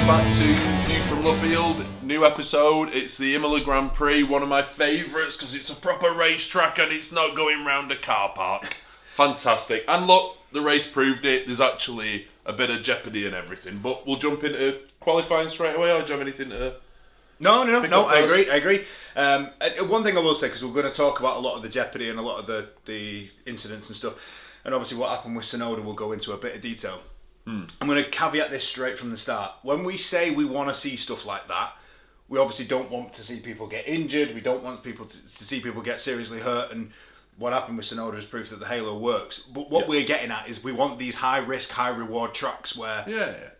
welcome back to View from Luffield. New episode. It's the Emilia Grand Prix, one of my favourites because it's a proper racetrack and it's not going round a car park. Fantastic. And look, the race proved it. There's actually a bit of jeopardy and everything. But we'll jump into qualifying straight away, or do you have anything to... No, I agree. One thing I will say, because we're going to talk about a lot of the jeopardy and a lot of the incidents and stuff, and obviously what happened with Tsunoda, we'll go into a bit of detail. I'm going to caveat this straight from the start. When we say we want to see stuff like that, we obviously don't want to see people get injured. We don't want people to see people get seriously hurt. And what happened with Tsunoda is proof that the halo works. But what we're getting at is we want these high risk, high reward tracks where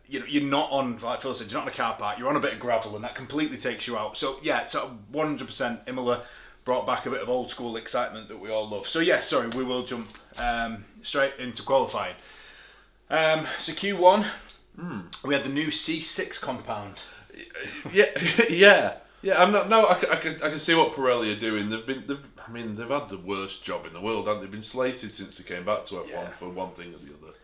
you're not on, like Phil said, you're not on a car park. You're on a bit of gravel, and that completely takes you out. So yeah, so 100% Imola brought back a bit of old school excitement that we all love. So yeah, sorry, we will jump straight into qualifying. So Q1, we had the new C6 compound. Yeah. I'm not. No, I can see what Pirelli are doing. They've had the worst job in the world, haven't they? They've been slated since they came back to F1 for one thing or the other.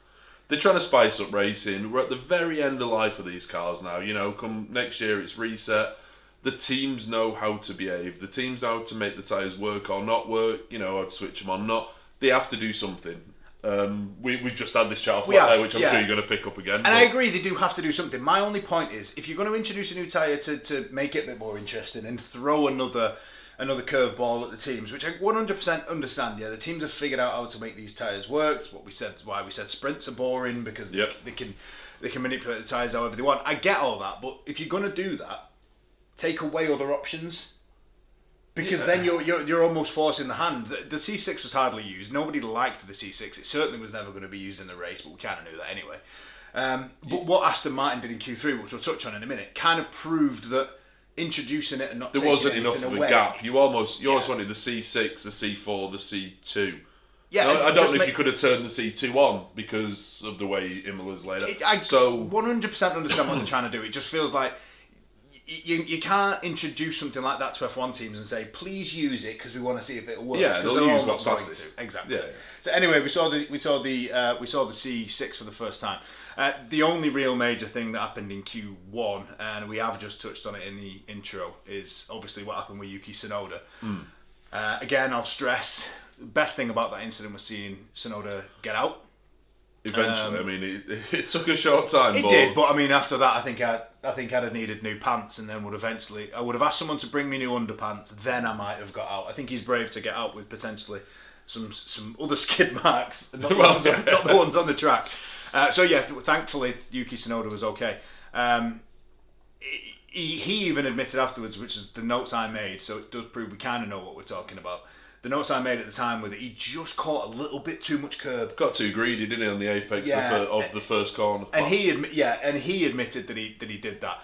They're trying to spice up racing. We're at the very end of life of these cars now. You know, come next year it's reset. The teams know how to behave. The teams know how to make the tyres work or not work. You know, how to switch them on. Not. They have to do something. We've just had this chat off which I'm sure you're going to pick up again. And I agree, they do have to do something. My only point is, if you're going to introduce a new tyre to make it a bit more interesting and throw another curveball at the teams, which I 100% understand. Yeah, the teams have figured out how to make these tyres work. It's why we said sprints are boring, because they can manipulate the tyres however they want. I get all that, but if you're going to do that, take away other options. Because then you're almost forcing the hand. The C6 was hardly used. Nobody liked the C6. It certainly was never going to be used in the race, but we kind of knew that anyway. But what Aston Martin did in Q3, which we'll touch on in a minute, kind of proved that introducing it and not there taking wasn't enough of away, a gap. You almost wanted the C6, the C4, the C2. Yeah, I don't know if you could have turned the C2 on because of the way Imola's laid out. I 100% understand what they're trying to do. It just feels like you can't introduce something like that to F1 teams and say, please use it because we want to see if it works. Yeah, they'll use what's fastest. Exactly. Yeah. So anyway, we saw the C6 for the first time. The only real major thing that happened in Q1, and we have just touched on it in the intro, is obviously what happened with Yuki Tsunoda. Again, I'll stress, the best thing about that incident was seeing Tsunoda get out. Eventually, it took a short time. It did, but I mean, after that, I think I'd have needed new pants, and then I would have asked someone to bring me new underpants. Then I might have got out. I think he's brave to get out with potentially some other skid marks, not the ones on the track. Thankfully Yuki Tsunoda was okay. He even admitted afterwards, which is the notes I made, so it does prove we kind of know what we're talking about. The notes I made at the time were that he just caught a little bit too much curb. Got too greedy, didn't he, on the apex of the first corner? And he admitted that he did that.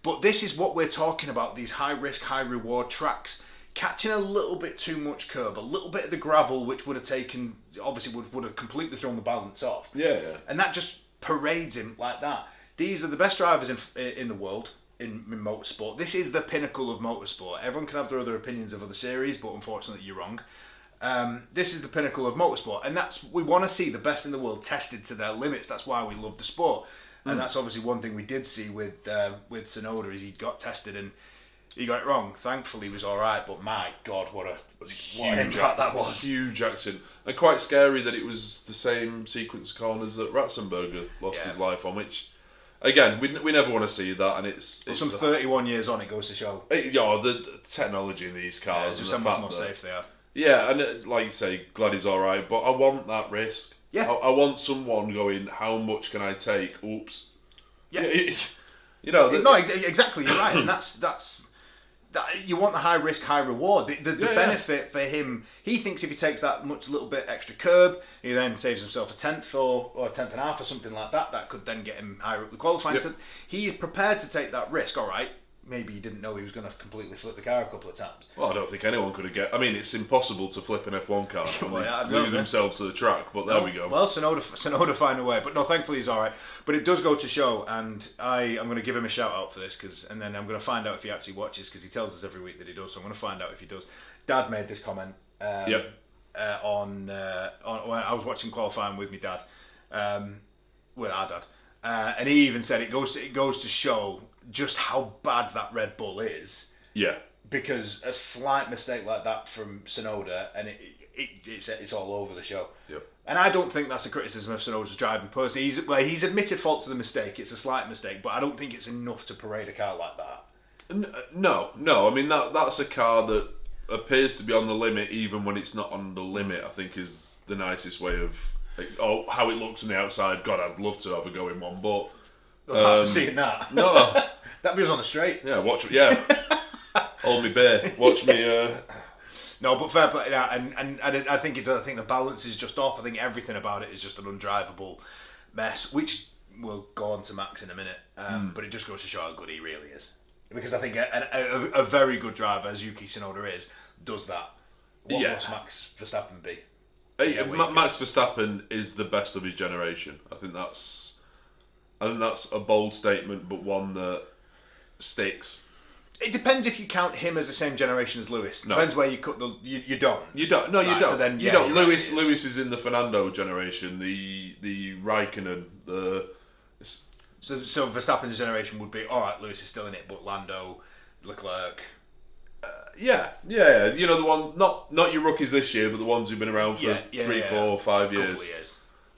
But this is what we're talking about: these high risk, high reward tracks, catching a little bit too much curb, a little bit of the gravel, which would have completely thrown the balance off. Yeah. And that just parades him like that. These are the best drivers in the world. In motorsport. This is the pinnacle of motorsport. Everyone can have their other opinions of other series, but unfortunately you're wrong. This is the pinnacle of motorsport, and we want to see the best in the world tested to their limits. That's why we love the sport, and that's obviously one thing we did see with Tsunoda is he got tested and he got it wrong. Thankfully he was all right, but my God, what an impact that was. Huge accident, and quite scary that it was the same sequence of corners that Ratzenberger lost his life on, which. Again, we never want to see that, and it's 31 years on, it goes to show. The technology in these cars, just how much more safe they are. Yeah, and like you say, glad he's all right, but I want that risk. Yeah, I want someone going, how much can I take? Oops. Yeah, no, exactly. You're right, and that's you want the high risk, high reward. The benefit for him, he thinks if he takes that little bit extra curb, he then saves himself a tenth or a tenth and a half or something like that. That could then get him higher up the qualifying. Yep. So he is prepared to take that risk. All right, maybe he didn't know he was going to completely flip the car a couple of times. Well, I don't think anyone could have it's impossible to flip an F1 car and glue themselves to the track, but there we go. Well, Tsunoda find a way, but no, thankfully he's all right. But it does go to show, and I'm going to give him a shout out for this, and then I'm going to find out if he actually watches, because he tells us every week that he does, so I'm going to find out if he does. Dad made this comment on when I was watching qualifying with my dad, with our dad, And he even said it goes to show just how bad that Red Bull is. Yeah. Because a slight mistake like that from Tsunoda, and it's all over the show. Yep. And I don't think that's a criticism of Tsunoda's driving personally. He's admitted fault to the mistake. It's a slight mistake, but I don't think it's enough to parade a car like that. No. I mean, that's a car that appears to be on the limit even when it's not on the limit, I think is the nicest way of... how it looks on the outside. God, I'd love to have a go in one, but... After seeing that. No. That was on the straight. Yeah, hold me bear. Watch me... No, but fair play. Yeah, and I think the balance is just off. I think everything about it is just an undrivable mess, which we'll go on to Max in a minute. But it just goes to show how good he really is. Because I think a very good driver, as Yuki Tsunoda is, does that. What must Max Verstappen be? Max Verstappen is the best of his generation. I think that's a bold statement, but one that sticks. It depends if you count him as the same generation as Lewis. No. Depends where you cut the... You don't. You don't. No, you don't. So then, you don't. Lewis is in the Fernando generation. The Raikkonen. So Verstappen's generation would be, alright, Lewis is still in it, but Lando, Leclerc... Yeah. You know, the one... Not your rookies this year, but the ones who've been around for 3, 4, 5 years. Couple of years.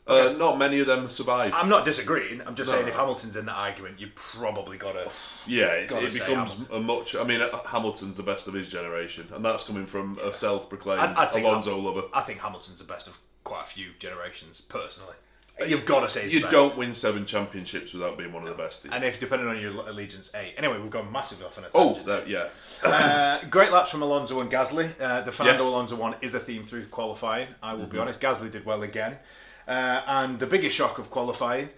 Okay. Not many of them survive. I'm not disagreeing. I'm just saying if Hamilton's in that argument, you probably got to... Yeah, it becomes a much... I mean, Hamilton's the best of his generation, and that's coming from a self-proclaimed Alonso lover. I think Hamilton's the best of quite a few generations, personally. You've got to say you don't win 7 championships without being one of the best. And if, depending on your allegiance, 8. Anyway, we've gone massively off on a tangent. Yeah. Great laps from Alonso and Gasly. The Fernando Alonso one is a theme through qualifying, I will be honest. Gasly did well again. And the biggest shock of qualifying,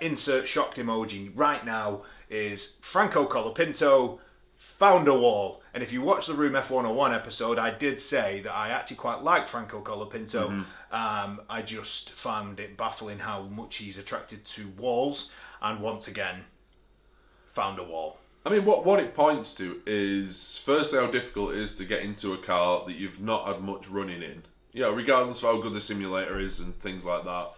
insert shocked emoji right now, is Franco Colapinto found a wall. And if you watch the Room F101 episode, I did say that I actually quite liked Franco Colapinto. I just found it baffling how much he's attracted to walls, and once again, found a wall. I mean, what it points to is, firstly, how difficult it is to get into a car that you've not had much running in. You know, regardless of how good the simulator is and things like that,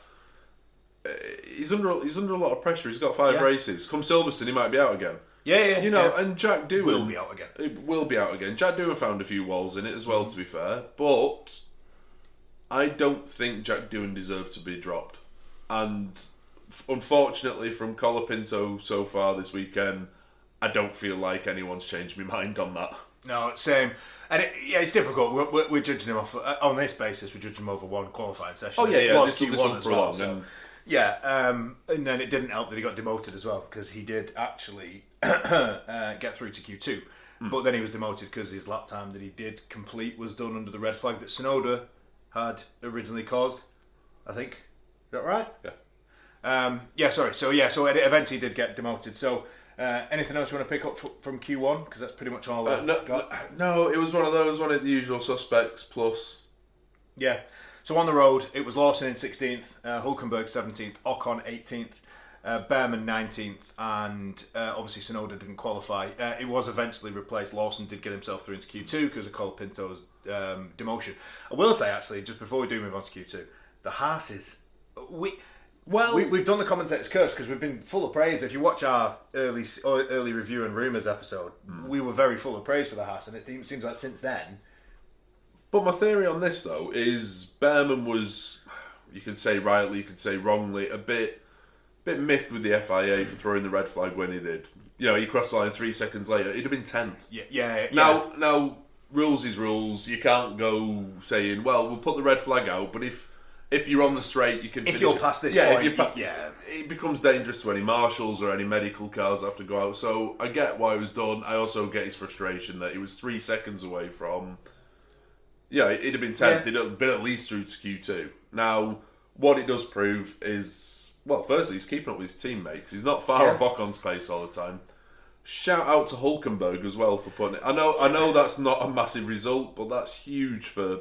he's under a lot of pressure. He's got 5 races. Come Silverstone, he might be out again. You know, and Jack Doohan will be out again. It will be out again. Jack Doohan found a few walls in it as well, to be fair. But I don't think Jack Doohan deserved to be dropped. And unfortunately, from Colapinto so far this weekend, I don't feel like anyone's changed my mind on that. No, same. And it's difficult. We're judging him off on this basis. We're judging him over one qualifying session. Oh yeah. This Q1 as well. And then it didn't help that he got demoted as well, because he did actually get through to Q2, but then he was demoted because his lap time that he did complete was done under the red flag that Tsunoda had originally caused. I think. Is that right? Yeah. Sorry. So eventually he did get demoted. So. Anything else you want to pick up from Q1? Because that's pretty much all I've got. No, it was one of the usual suspects plus. Yeah. So on the road, it was Lawson in 16th, Hulkenberg 17th, Ocon 18th, Behrman 19th, and obviously Tsunoda didn't qualify. It was eventually replaced. Lawson did get himself through into Q2 because of Colapinto's demotion. I will say, actually, just before we do move on to Q2, the Haas's... We've done the commentator's curse because we've been full of praise. If you watch our early review and rumours episode, we were very full of praise for the Haas, and it seems like since then. But my theory on this though is Behrman was, you could say rightly, you could say wrongly, a bit miffed with the FIA for throwing the red flag when he did. You know, he crossed the line 3 seconds later. He'd have been 10th. Yeah. Now rules is rules. You can't go saying, well, we'll put the red flag out, but if you're on the straight, you can... If you're past this point... It becomes dangerous to any marshals or any medical cars that have to go out. So I get why it was done. I also get his frustration that he was 3 seconds away from... Yeah, he'd have been 10th. He'd have been at least through to Q2. Now, what it does prove is... Well, firstly, he's keeping up with his teammates. He's not far off Ocon's pace all the time. Shout out to Hulkenberg as well for putting it... I know that's not a massive result, but that's huge for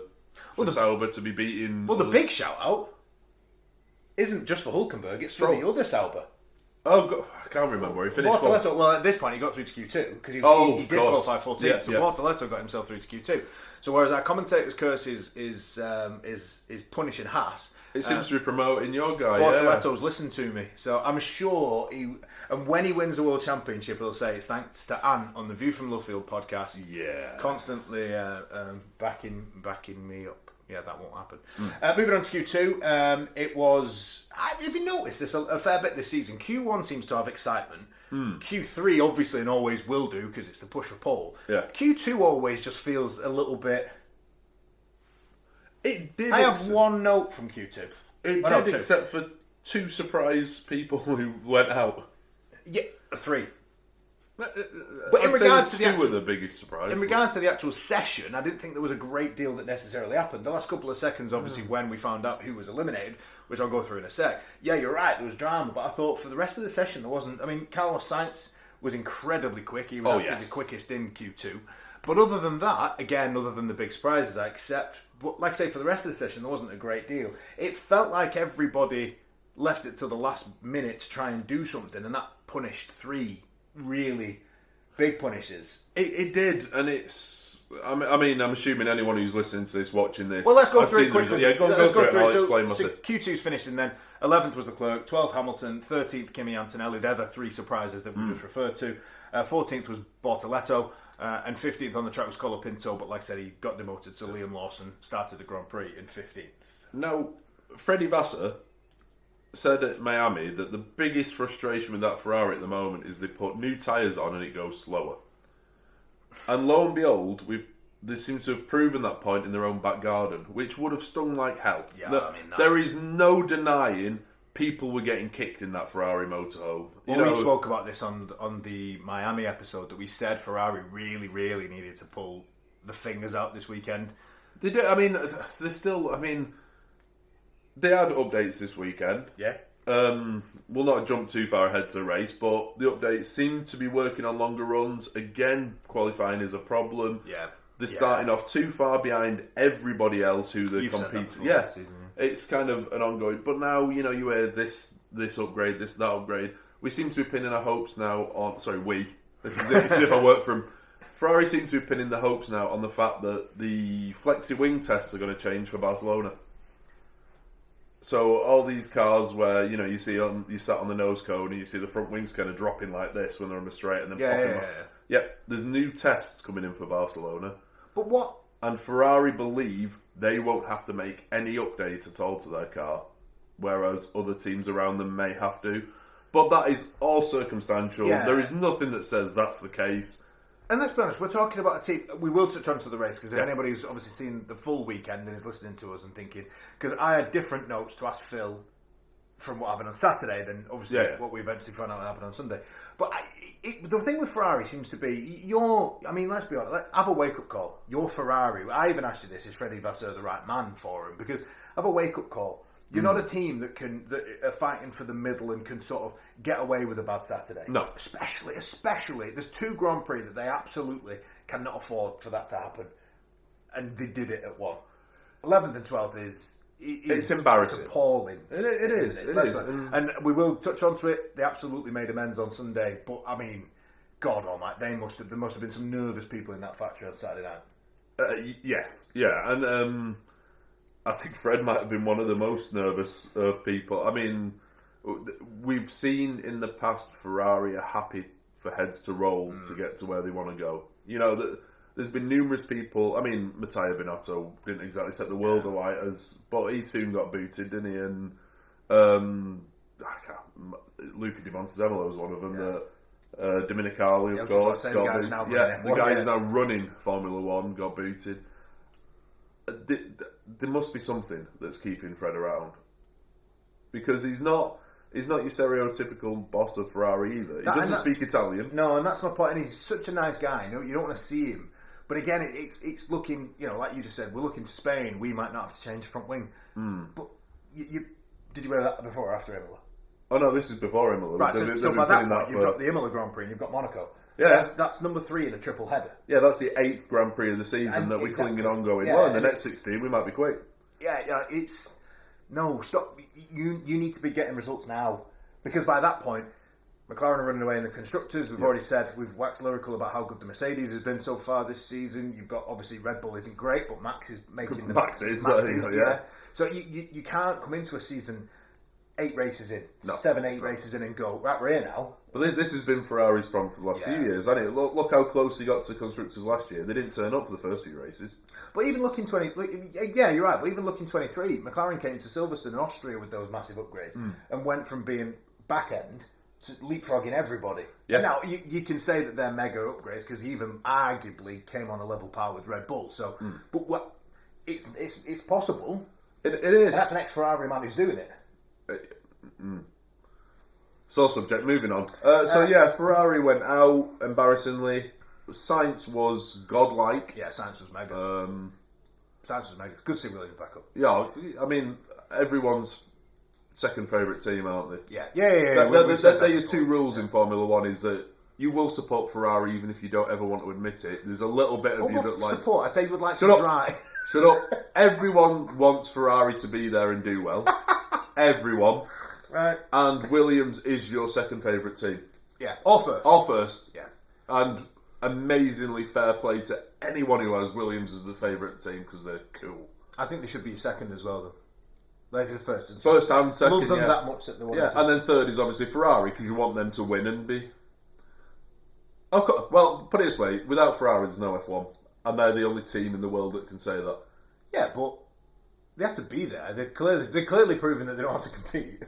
Sauber to be beating... Well, the big shout-out isn't just for Hulkenberg, it's for the other Sauber. Oh, God, I can't remember. He finished Bortoletto, well, at this point, he got through to Q2 because he did qualify 14th. Yeah, so Bortoletto got himself through to Q2. So whereas our commentator's curse is punishing Haas, it seems to be promoting your guy. Bortoletto's listened to me, so I'm sure he. And when he wins the World Championship, he'll say it's thanks to Ant on the View from Luffield podcast. Yeah, constantly backing me up. Yeah, that won't happen. Moving on to Q2, it was... Have you noticed this a fair bit this season? Q1 seems to have excitement. Q3 obviously and always will do because it's the push for pole. Yeah. Q2 always just feels a little bit... It did. I have one note from Q2. It did, except for 2 surprise people who went out. Yeah, 3. But in regards to the biggest surprise. In regards to the actual session, I didn't think there was a great deal that necessarily happened. The last couple of seconds, obviously, when we found out who was eliminated, which I'll go through in a sec. Yeah, you're right, there was drama, but I thought for the rest of the session there wasn't. I mean, Carlos Sainz was incredibly quick. He was actually the quickest in Q2. But other than that, again, other than the big surprises, I accept. But like I say, for the rest of the session, there wasn't a great deal. It felt like everybody left it till the last minute to try and do something, and that punished 3 really big punishes. It did, and it's... I mean, I'm assuming anyone who's listening to this, watching this... Well, let's go through it quickly. Yeah, go through it, I'll explain myself. So Q2's finished, and then 11th was Leclerc, 12th Hamilton, 13th Kimi Antonelli. They're the 3 surprises that we just referred to. 14th was Bortoletto, and 15th on the track was Colapinto, but like I said, he got demoted, so Liam Lawson started the Grand Prix in 15th. Now, Freddie Vassar said at Miami that the biggest frustration with that Ferrari at the moment is they put new tyres on and it goes slower. And lo and behold, they seem to have proven that point in their own back garden, which would have stung like hell. Yeah, there is no denying people were getting kicked in that Ferrari motorhome. We spoke about this on the Miami episode, that we said Ferrari really, really needed to pull the fingers out this weekend. They do. I mean, they're still... I mean... They had updates this weekend. Yeah. We'll not jump too far ahead to the race, but the updates seem to be working on longer runs. Again, qualifying is a problem. Yeah. They're starting off too far behind everybody else who they're competing. Yeah. It's kind of an ongoing. But now, you hear this upgrade, that upgrade. We seem to be pinning our hopes now on... Sorry, we. This is if I work from... Ferrari seems to be pinning the hopes now on the fact that the flexi wing tests are going to change for Barcelona. So all these cars where you sat on the nose cone and you see the front wings kind of dropping like this when they're on the straight and then popping off. Yep, there's new tests coming in for Barcelona. But what? And Ferrari believe they won't have to make any update at all to their car, whereas other teams around them may have to. But that is all circumstantial. Yeah. There is nothing that says that's the case. And let's be honest, we're talking about a team... We will touch on to the race, because if anybody's obviously seen the full weekend and is listening to us and thinking... Because I had different notes to ask Phil from what happened on Saturday than obviously what we eventually found out happened on Sunday. But the thing with Ferrari seems to be... let's be honest, have a wake-up call. You're Ferrari. I even asked you this, is Freddie Vassar the right man for him? Because have a wake-up call. You're not a team that are fighting for the middle and can sort of get away with a bad Saturday. No. Especially, there's 2 Grand Prix that they absolutely cannot afford for that to happen. And they did it at one. 11th and 12th is it's embarrassing. It's appalling. It is. And we will touch onto it. They absolutely made amends on Sunday. But, I mean, God almighty, there must have been some nervous people in that factory on Saturday night. Yes. Yeah. And... I think Fred might have been one of the most nervous of people. I mean, we've seen in the past Ferrari are happy for heads to roll to get to where they want to go. There's been numerous people. I mean, Matteo Binotto didn't exactly set the world alight, but he soon got booted, didn't he? And Luca Di Montezemolo was one of them. Dominicali, of course, got booted. The guy who's now running Formula One got booted. There must be something that's keeping Fred around, because he's not your stereotypical boss of Ferrari either. He doesn't speak Italian. No, and that's my point. And he's such a nice guy. You don't want to see him. But again, it's looking. Like you just said, we're looking to Spain. We might not have to change the front wing. But did you wear that before or after Imola? Oh no, this is before Imola. Right. So by that point, you've got the Imola Grand Prix and you've got Monaco. Yeah, that's number 3 in a triple header. Yeah, that's the 8th Grand Prix of the season that we're clinging on going. Yeah, well, in the next 16, we might be quick. Yeah, it's no stop. You need to be getting results now, because by that point, McLaren are running away in the constructors. We've already said, we've waxed lyrical about how good the Mercedes has been so far this season. You've got, obviously, Red Bull isn't great, but Max is making the maxes. Yeah. So you can't come into a season 8 races in, 7-8 races in and go, right, we're here now. But this has been Ferrari's problem for the last few years, hasn't it? Look how close he got to constructors last year. They didn't turn up for the first few races. But even looking you're right. But even looking 23, McLaren came to Silverstone in Austria with those massive upgrades and went from being back end to leapfrogging everybody. Yeah. And now you can say that they're mega upgrades because he even arguably came on a level par with Red Bull. So, but what it's possible. It is. And that's an ex-Ferrari man who's doing it. Sore subject. Moving on. Ferrari went out embarrassingly. Sainz was godlike. Yeah, Sainz was mega. Sainz was mega. Good to see Williams back up. Yeah, I mean, everyone's second favourite team, aren't they? Yeah. They're your 2 rules in Formula 1 is that you will support Ferrari even if you don't ever want to admit it. There's a little bit of you that likes... support? I'd say you would like to try. Shut up. Everyone wants Ferrari to be there and do well. Everyone. Right. And Williams is your second favourite team. Yeah. Or first. Yeah. And amazingly fair play to anyone who has Williams as the favourite team because they're cool. I think they should be second as well, though. They're the first and second. First and second, love them that much that they want to. And then third is obviously Ferrari because you want them to win and be... Okay, well, put it this way. Without Ferrari, there's no F1. And they're the only team in the world that can say that. Yeah, but they have to be there. They're clearly proving that they don't have to compete.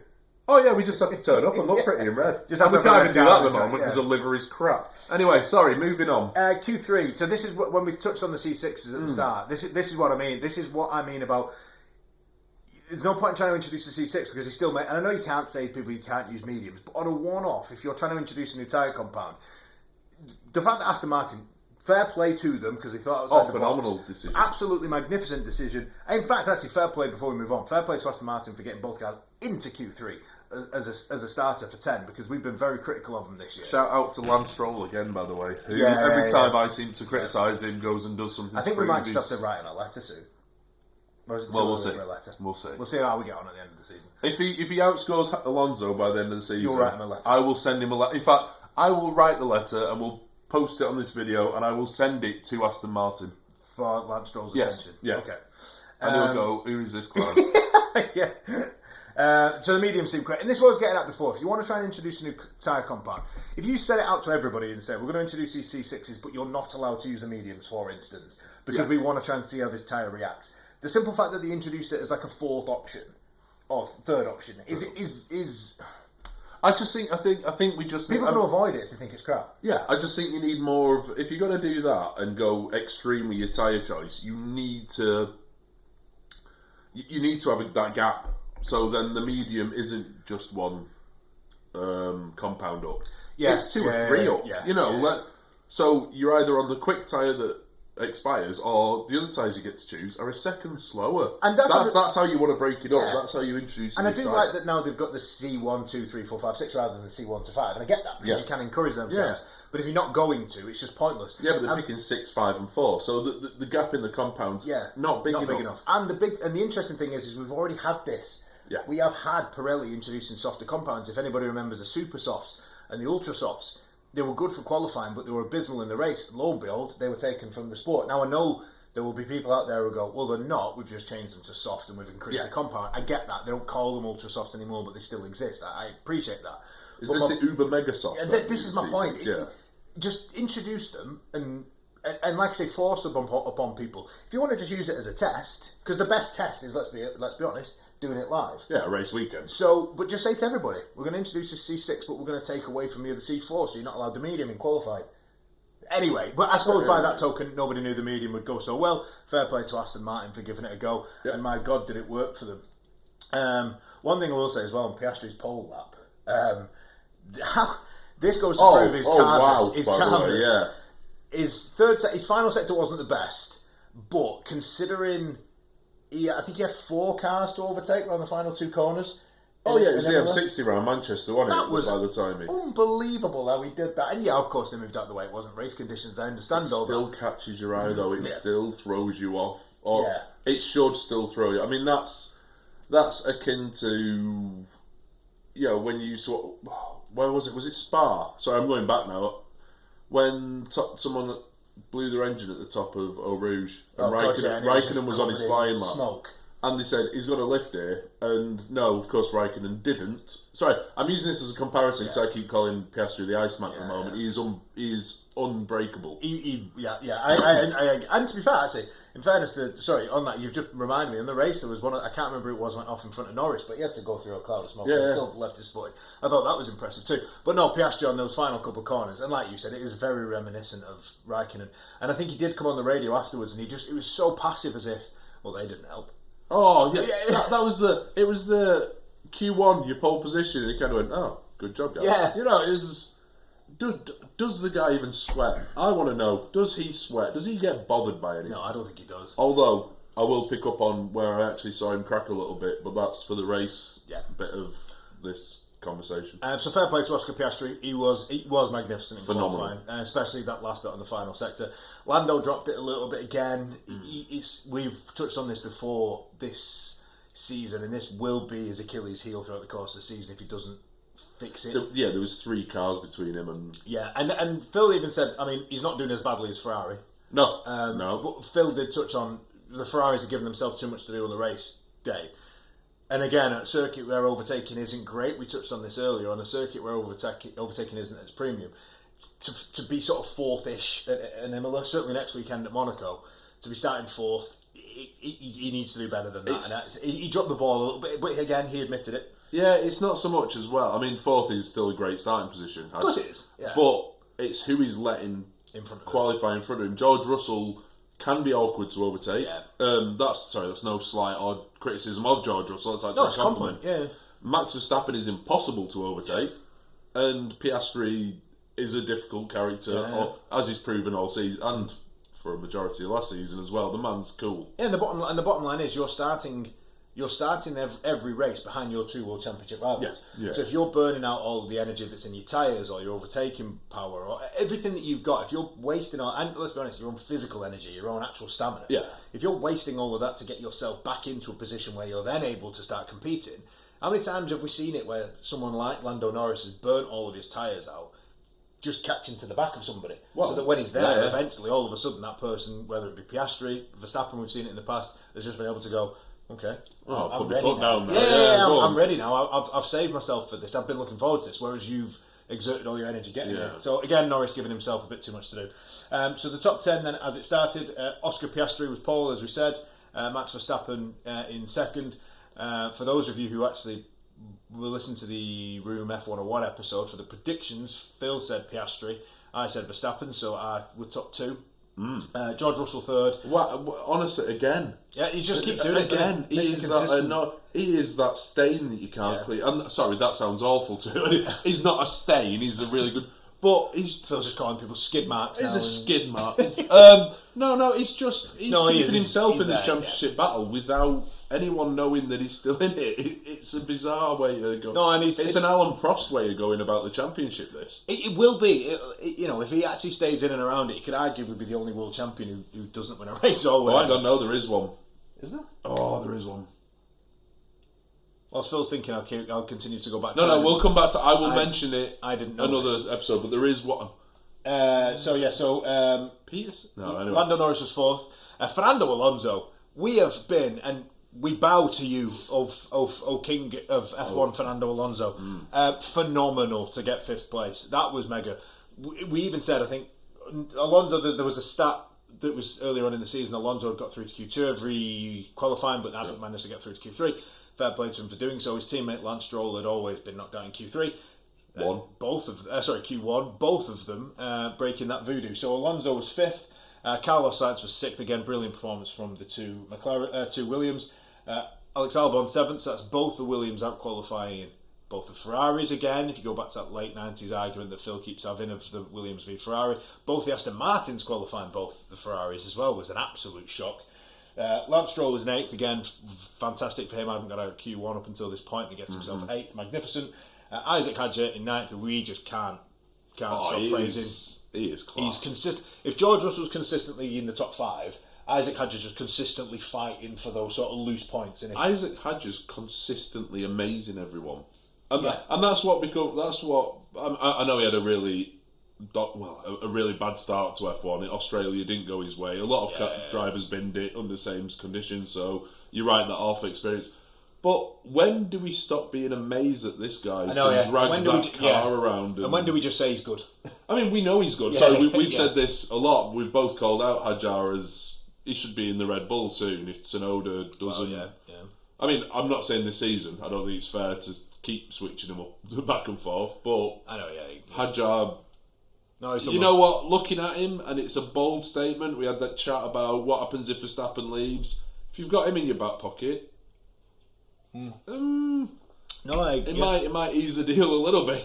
Oh yeah, we just have to turn up and look pretty in red. We can't even do that at the moment because the livery's crap. Anyway, sorry, moving on. Q3. So this is when we touched on the C6s at the start. This is what I mean. This is what I mean about. There's no point in trying to introduce the C6 because it's still. And I know you can't say to people you can't use mediums, but on a one-off, if you're trying to introduce a new tyre compound, the fact that Aston Martin. Fair play to them because they thought it was phenomenal decision. Absolutely magnificent decision. In fact, actually, fair play before we move on. Fair play to Aston Martin for getting both cars into Q3 as a starter for 10 because we've been very critical of them this year. Shout out to Lance Stroll again, by the way. Who every time I seem to criticise him, goes and does something. I think we might just have to write him a letter soon. Or is it we'll see. For a letter? We'll see. We'll see how we get on at the end of the season. If he outscores Alonso by the end of the season, you'll write him a letter. I will send him a letter. In fact, I will write the letter and we'll post it on this video and I will send it to Aston Martin. For Lance Stroll's attention? Yeah. Okay. And he'll go, who is this clown? Yeah. So the medium seemed great. And this is what I was getting at before. If you want to try and introduce a new tyre compound, if you set it out to everybody and say, we're going to introduce these C6s, but you're not allowed to use the mediums, for instance, because we want to try and see how this tyre reacts. The simple fact that they introduced it as like a fourth option, or third option, is I think we just... People are going to avoid it if they think it's crap. Yeah, I just think you need more of... If you're going to do that and go extreme with your tyre choice, you need to have that gap. So then the medium isn't just one compound up. Yeah, it's 2 or 3 up. Yeah, so you're either on the quick tyre that expires, or the other tyres you get to choose are a second slower. And that's how you want to break it up. That's how you introduce. And I do like that now they've got the C1, 2, 3, 4, 5, 6 rather than C1 to 5. And I get that because you can encourage them. Yeah. But if you're not going to, it's just pointless. Yeah, but they're picking 6, 5, and 4. So the gap in the compounds, not big enough. And the interesting thing is we've already had this. Yeah. We have had Pirelli introducing softer compounds. If anybody remembers the super softs and the ultra softs, they were good for qualifying, but they were abysmal in the race. Lo and behold, they were taken from the sport. Now, I know there will be people out there who go, well, they're not. We've just changed them to soft and we've increased the compound. I get that. They don't call them ultra softs anymore, but they still exist. I appreciate that. Is this the uber mega soft? This is my point. Just introduce them and like I say, force them upon people. If you want to just use it as a test, because the best test is, let's be honest, doing it live. Yeah, a race weekend. So, but just say to everybody, we're going to introduce a C6, but we're going to take away from you the C4, so you're not allowed the medium in qualifying. Anyway, but I suppose by that token, nobody knew the medium would go so well. Fair play to Aston Martin for giving it a go, and my God, did it work for them. One thing I will say as well, on Piastri's pole lap, this goes to prove his calmness. His final sector wasn't the best, but considering... I think he had 4 cars to overtake around the final 2 corners. Oh yeah, it was the M60 around Manchester, wasn't it? That was by the time unbelievable how he did that. And of course they moved out the way. It wasn't race conditions. I understand all that. It still catches your eye though. It still throws you off. Or it should still throw you. I mean, that's akin to when you where was it? Was it Spa? Sorry, I'm going back now. When someone blew their engine at the top of Eau Rouge, and Raikkonen was on his flying lap. Smoke. And they said, he's got a lift here. And no, of course, Raikkonen didn't. Sorry, I'm using this as a comparison because I keep calling Piastri the Iceman at the moment. He is unbreakable. And to be fair, actually, in fairness on that, you've just reminded me, in the race, there was one, I can't remember who it was, went off in front of Norris, but he had to go through a cloud of smoke and still left his spotted. I thought that was impressive too. But no, Piastri on those final couple of corners, and like you said, it is very reminiscent of Raikkonen. And I think he did come on the radio afterwards, and it was so passive as if, well, they didn't help. Oh yeah, that was the Q1, your pole position, and he kind of went, "Oh, good job, guys." Yeah, it was. Does the guy even sweat? I want to know. Does he sweat? Does he get bothered by anything? No, I don't think he does. Although I will pick up on where I actually saw him crack a little bit, but that's for the race bit of this conversation. So fair play to Oscar Piastri. He was magnificent in phenomenal, qualifying, especially that last bit on the final sector. Lando dropped it a little bit again. We've touched on this before this season, and this will be his Achilles heel throughout the course of the season if he doesn't fix it. There was 3 cars between him and and Phil even said, I mean, he's not doing as badly as Ferrari. No. But Phil did touch on the Ferraris are giving themselves too much to do on the race day. And again, at a circuit where overtaking isn't great, we touched on this earlier, on a circuit where overtaking isn't as premium, to be sort of fourth-ish at Imola, certainly next weekend at Monaco, to be starting fourth, he needs to do better than that. And he dropped the ball a little bit, but again, he admitted it. Yeah, it's not so much as well. I mean, fourth is still a great starting position. Of course it is. Yeah. But it's who he's letting qualify in front of him. George Russell can be awkward to overtake. Yeah. That's no slight or criticism of George Russell. That's actually it's a compliment. Yeah. Max Verstappen is impossible to overtake, and Piastri is a difficult character, as he's proven all season, and for a majority of last season as well. The man's cool. Yeah, and the bottom line is you're starting every race behind your 2 World Championship rivals. Yeah. So if you're burning out all the energy that's in your tyres or your overtaking power or everything that you've got, if you're wasting all, and let's be honest, your own physical energy, your own actual stamina, if you're wasting all of that to get yourself back into a position where you're then able to start competing, how many times have we seen it where someone like Lando Norris has burnt all of his tyres out just catching to the back of somebody, so that when he's there, eventually, all of a sudden, that person, whether it be Piastri, Verstappen, we've seen it in the past, has just been able to go, okay, put my foot down there. I'm ready now. I've saved myself for this. I've been looking forward to this, whereas you've exerted all your energy getting it. So again, Norris giving himself a bit too much to do. So the top 10 then, as it started, Oscar Piastri was pole, as we said, Max Verstappen in second. For those of you who actually will listen to the Room F101 episode, for the predictions, Phil said Piastri, I said Verstappen, so I would top 2. George Russell third. Honestly, again. Yeah, he just keeps doing it again. He is that stain that you can't clean. And sorry, that sounds awful too. He's not a stain. He's a really good. But Phil's just calling people skid marks. He's a skid mark. He's keeping himself in this championship battle without anyone knowing that he's still in it. It's a bizarre way to go. No, and it's an Alan Prost way of going about the championship. It will be. If he actually stays in and around it, he could arguably be the only world champion who doesn't win a race. I don't know. There is one. Is there? Oh, there is one. Whilst Phil's thinking, I'll continue to go back. No, we'll come back to. I will mention it. I didn't know another episode, but there is one. Peters. No, anyway. Lando Norris was fourth. Fernando Alonso. We have been, and we bow to you, O King of F1, Fernando Alonso. Phenomenal to get 5th place. That was mega. We even said, I think, Alonso. There was a stat that was earlier on in the season. Alonso had got through to Q2 every qualifying, but hadn't managed to get through to Q3. Fair play to him for doing so. His teammate Lance Stroll had always been knocked out in Q3. Q1. Both of them breaking that voodoo. So Alonso was 5th. Carlos Sainz was 6th. Again, brilliant performance from the two Williams. Alex Albon 7th. So that's both the Williams out qualifying both the Ferraris again. If you go back to that late 90s argument that Phil keeps having of the Williams v Ferrari, both the Aston Martins qualifying both the Ferraris as well was an absolute shock. Lance Stroll was in 8th again, fantastic for him. I haven't got out of Q1 up until this point. He gets himself 8th, magnificent. Isaac Hadjar in 9th, we just can't stop praising. He is class. He's consistent. If George Russell's consistently in the top 5, Isaac Hadjar's just consistently fighting for those sort of loose points. Isaac Hadjar's consistently amazing everyone. And that's what I know he had a really bad start to F1. Australia didn't go his way. A lot of drivers binned it under the same conditions. So you're right, that awful experience. But when do we stop being amazed that this guy can drag that car around? And when do we just say he's good? I mean, we know he's good. We've said this a lot. We've both called out Hadjar as he should be in the Red Bull soon if Tsunoda doesn't. Well, I mean, I'm not saying this season. I don't think it's fair to keep switching him up back and forth. But I know, Hadjar. No, you know what? Looking at him, and it's a bold statement. We had that chat about what happens if Verstappen leaves. If you've got him in your back pocket. It might ease the deal a little bit.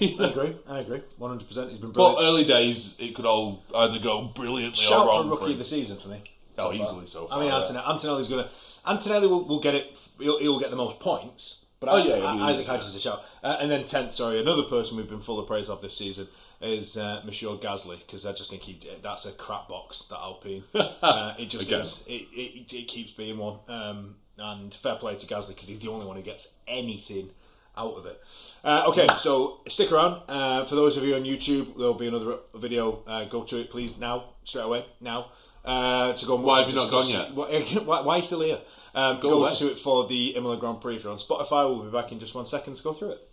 I agree. 100%. He's been brilliant. But early days, it could all either go brilliantly or wrong. Shout for rookie of the season for me. Easily so far. I mean, Antonelli's going to. Antonelli will get it. He'll get the most points. But Isaac Hadj is a shout. And then 10th, another person we've been full of praise of this season is Monsieur Gasly, because I just think that's a crap box, that Alpine. It just is. It keeps being one. And fair play to Gasly, because he's the only one who gets anything out of it. Okay, so stick around. For those of you on YouTube, there'll be another video. Go to it, please, now, straight away, now. To go and why have you not gone yet? Why are you still here? Go to it for the Imola Grand Prix. If you're on Spotify, we'll be back in just 1 second to go through it.